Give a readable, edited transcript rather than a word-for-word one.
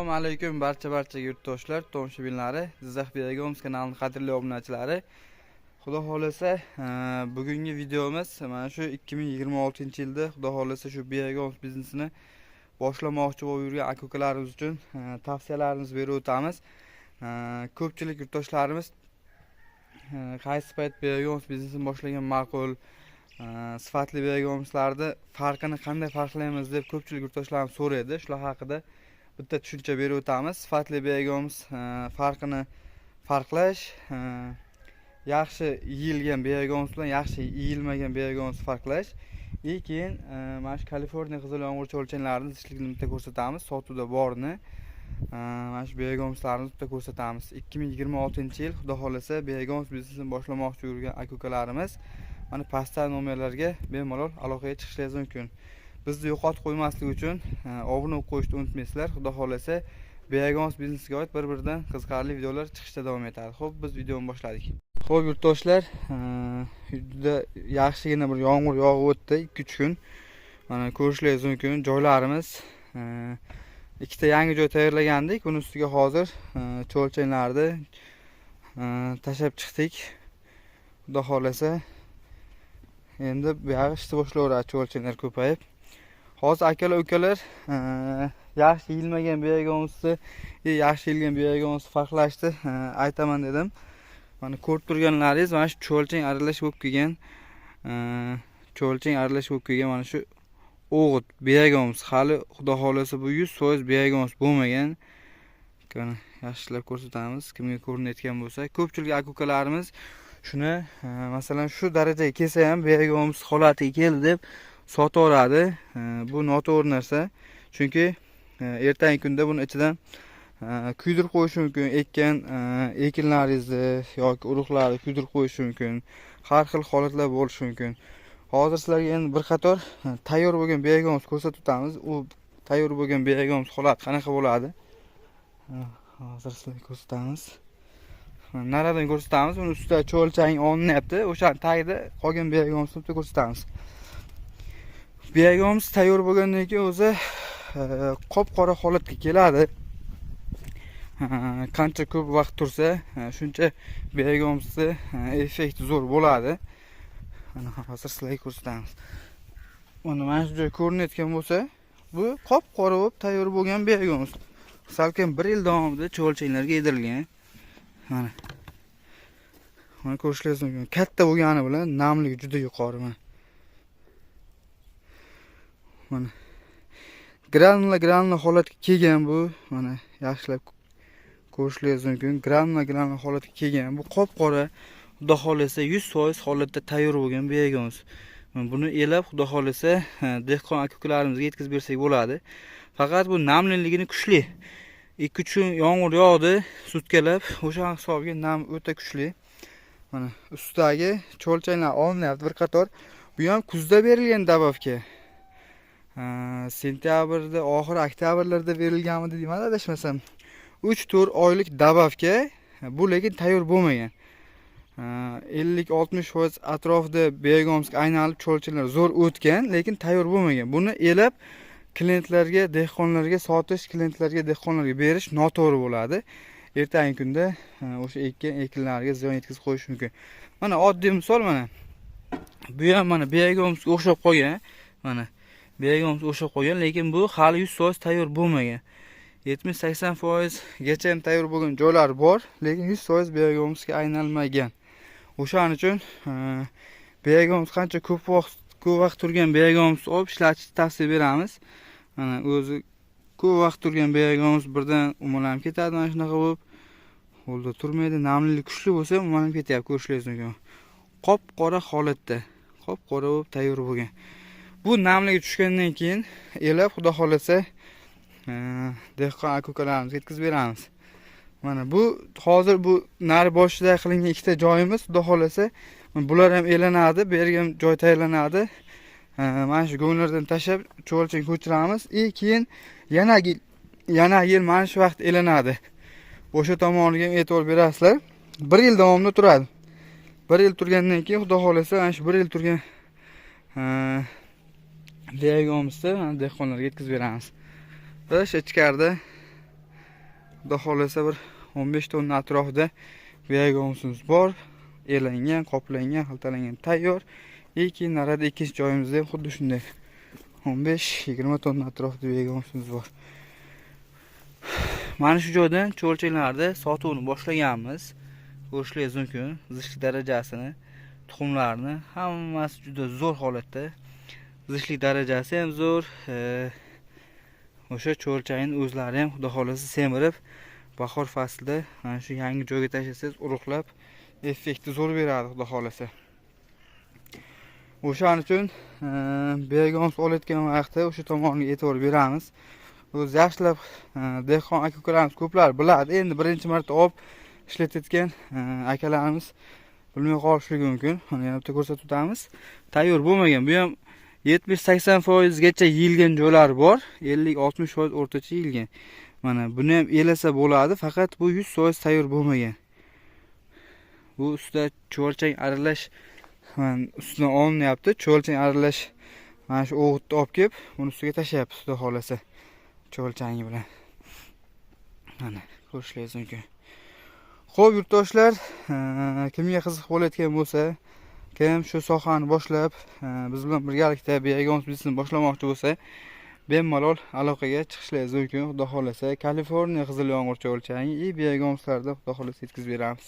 Assalomu alaykum barcha yurtdoshlar, tomoshabinlari, Jizzax Begoms kanalining qadrli obunachilari. Xudo xolasa, bugungi videomiz mana shu 2026-yilda xudo xolasa shu Begoms biznesini boshlamoqchi bo'lib yurgan aka-ukalarimiz uchun tavsiyalarimizni berib o'tamiz. Ko'pchilik yurtdoshlarimiz qaysi payt Begoms biznesini boshlagan ma'qul, sifatli Begomslarni farqini qanday farqlaymiz deb ko'pchilik yurtdoshlarimiz so'raydi. Shular haqida bitta tushuncha berib o'tamiz. Sifatli Begoms farqini farqlash, yaxshi yeyilgan Begoms bilan yaxshi yeyilmagan Begoms farqlash. Keyin mana shu Kaliforniya qizil yomg'ir cho'lchanlarini zishlikni bitta ko'rsatamiz, sotuvda borni. Mana shu Begomslarni bitta ko'rsatamiz. 2026-yil xudo xolasa Begoms biznesini boshlamoqchi yurgan aka-ukalarimiz mana pastdagi nomerlarga bemalol aloqaga chiqishingiz mumkin. Bizni yo'qotib qo'ymaslik uchun obuna bo'lib qo'yishni unutmaysizlar. Xudo xolasa Begoms biznesga oid bir-biridan qiziqarli videolar chiqishda davom etadi. Xo'p, biz videoni boshladik. Xo'p, yurtdoshlar, juda yaxshigina bir yomg'ir yog'ib o'tdi 2-3 kun. Mana ko'rishingiz mumkin, joylarimiz ikkita yangi joy tayyorlagandik. Buning ustiga hozir cho'lchanlarni tashlab chiqdik. Xudo xolasa endi bu yoqqa ishni boshlayveradi, cho'lchanlar ko'payib. Hozir akalar ukalar yaxshi yeyilmagan Begomsni, yaxshi yeyilgan Begomsni farqlashni aytaman dedim. Mana ko'rib turganlaringiz mana shu cho'lchang aralash bo'lib kelgan, mana shu o'g'it Begoms. Hali xudo xolasa bu 100% Begoms bo'lmagan. Qani yaxshilab ko'rsatamiz, kimga ko'rinayotgan bo'lsa. Ko'pchilik aka-ukalarimiz shuni masalan shu darajaga kelsa ham Begoms holatiga keldi deb sotaveradi. Bu noto'g'ri narsa. Chunki ertangi kunda buni ichidan kuydirib qo'yish mumkin. Ekkan ekinlaringizni yoki urug'larni kuydirib qo'yish mumkin. Har xil holatlar bo'lishi mumkin. Hozir sizlarga endi bir qator tayyor bo'lgan Begoms ko'rsatib o'tamiz. U tayyor bo'lgan Begoms holati qanaqa bo'ladi? Hozir sizlarga ko'rsatamiz. Naradan ko'rsatamiz. Uni ustida cho'lchang olinyapti. O'shaning tagida qolgan Begomsni ko'rsatamiz. Begoms tayyor bo'lgandan keyin o'zi qop-qora holatga keladi. Qancha ko'p vaqt tursa, shuncha Begomsni effekti zo'r bo'ladi. Mana hozir sizlarga ko'rsatamiz. Mana shu joy ko'rinayotgan bo'lsa, bu qop-qora bo'lib tayyor bo'lgan Begoms. Salkam 1 yil davomida cho'lchanglarga yedirilgan. Mana ko'rishingiz mumkin. Katta bo'lgani bilan namligi juda yuqori. Mana granula holatga kelgan bu. Mana yaxshilab ko'rishingiz mumkin. Granula holatga kelgan. Bu qop-qora, xudo xolasa 100% holatda tayyor bo'lgan Begoms. Buni elab xudo xolasa dehqon aka-ukalarimizga yetkazib bersak bo'ladi. Faqat bu namliligini kuchli. 2-3 kun yomg'ir yog'di, sutkalab, o'sha hisobiga nam o'ta kuchli. Mana ustidagi cho'lchanglar olinyapti bir qator. Bu ham kuzda berilgan dabavka. Sentyabrda, oxir oktyabrlarda berilganmidi deyman, adashmasam. 3-4 oylik dabavka, bu lekin tayyor bo'lmagan. 50-60% atrofida Begomsga aylanib cho'lchanlar zo'r o'tgan, lekin tayyor bo'lmagan. Buni elab klientlarga, dehqonlarga sotish, klientlarga, dehqonlarga berish noto'g'ri bo'ladi. Ertangi kunda o'sha ekinlarga ziyon yetkazib qo'yish mumkin. Mana oddiy misol mana. Bu ham mana Begomsga o'xshab qolgan. Mana Begomsga o'xshab qolgan, lekin bu hali 100% tayyor bo'lmagan. 70-80% gacha ham tayyor bo'lgan joylar bor, lekin 100% Begomsga aylanmagan. O'shaning uchun Begoms qancha ko'p vaqt turgan Begoms olib ishlatishni tavsiya beramiz. Mana o'zi ko'p vaqt turgan Begoms birdan umalanib ketadi, mana shunaqa bo'lib. Qo'lda turmaydi, namlilik kuchli bo'lsa ham umalanib ketyapti, ko'rishingiz mumkin. Qop-qora holatda, qop-qora bo'lib tayyor bo'lgan. Bu namligi tushgandan keyin elab xudo xolasa dehqon aka-ukalarimizga yetkazib beramiz. Mana bu hozir bu nari boshida qilingan ikkita joyimiz, xudo xolasa bular ham elanadi, bergan joy tayyorlanadi. Mana shu go'nglardan tashlab cho'lchang ko'chiramiz. Keyin yana yil mana shu vaqt elanadi. O'sha tomoniga ham e'tibor berasizlar. 1 yil davomida turadi. 1 yil turgandan keyin xudo xolasa mana shu 1 yil turgan Begomsni dehqonlarga yetkazib beramiz. Biz ichkarida Xudo xolasa bir 15 tonna atrofida biogomusimiz bor. Elangan, qoplangan, xaltalangan, tayyor. Keyin narada ikkinchi joyimizda ham xuddi shunday 15-20 tonna atrofida biogomusimiz bor. Mana shu joydan cho'lchaklarda sotuvni boshlaganmiz. Ko'rishingiz mumkin. Zishlik darajasini, tuxumlarni hammasi juda zo'r holatda. Zishlik darajasi ham zo'r. O'sha cho'lchakning o'zlari ham xudo xolasa semirib, bahor faslida mana shu yangi joyga tashlasangiz urug'lab, effekti zo'r beradi xudo xolasa. O'shaning uchun biogomus olayotgan vaqtda o'sha tomonga e'tibor beramiz. O'zi yaxshilab dehqon aka-ukalarimiz ko'plar biladi. Endi birinchi marta olib ishlatayotgan akalarimiz bilmay qolishligi mumkin. Mana yana bitta ko'rsatib o'tamiz. Tayyor bo'lmagan. Bu ham 70-80% gacha yeyilgan joylar bor. 50-60% o'rtacha yeyilgan. Mana buni ham elasa bo'ladi, faqat bu 100% tayyor bo'lmagan. Bu ustida cho'lchak aralash ustidan olinyapti. Cho'lchak aralash mana shu o'g'itni olib kelib, buni ustiga tashlayapmiz xudo xolasa. Cho'lchangi bilan. Mana ko'rishingiz mumkin. Xo'p, yurtdoshlar, kimga qiziq bo'layotgan bo'lsa, kim shu sohani boshlab, biz bilan birgalikda biogomus biznesini boshlamoqchi bo'lsa, bemalol aloqaga chiqishingiz mumkin. Xudo xolasa, Kaliforniya qizil yomg'ir cho'lchangi biogomuslarda xudo xolasa yetkazib beramiz.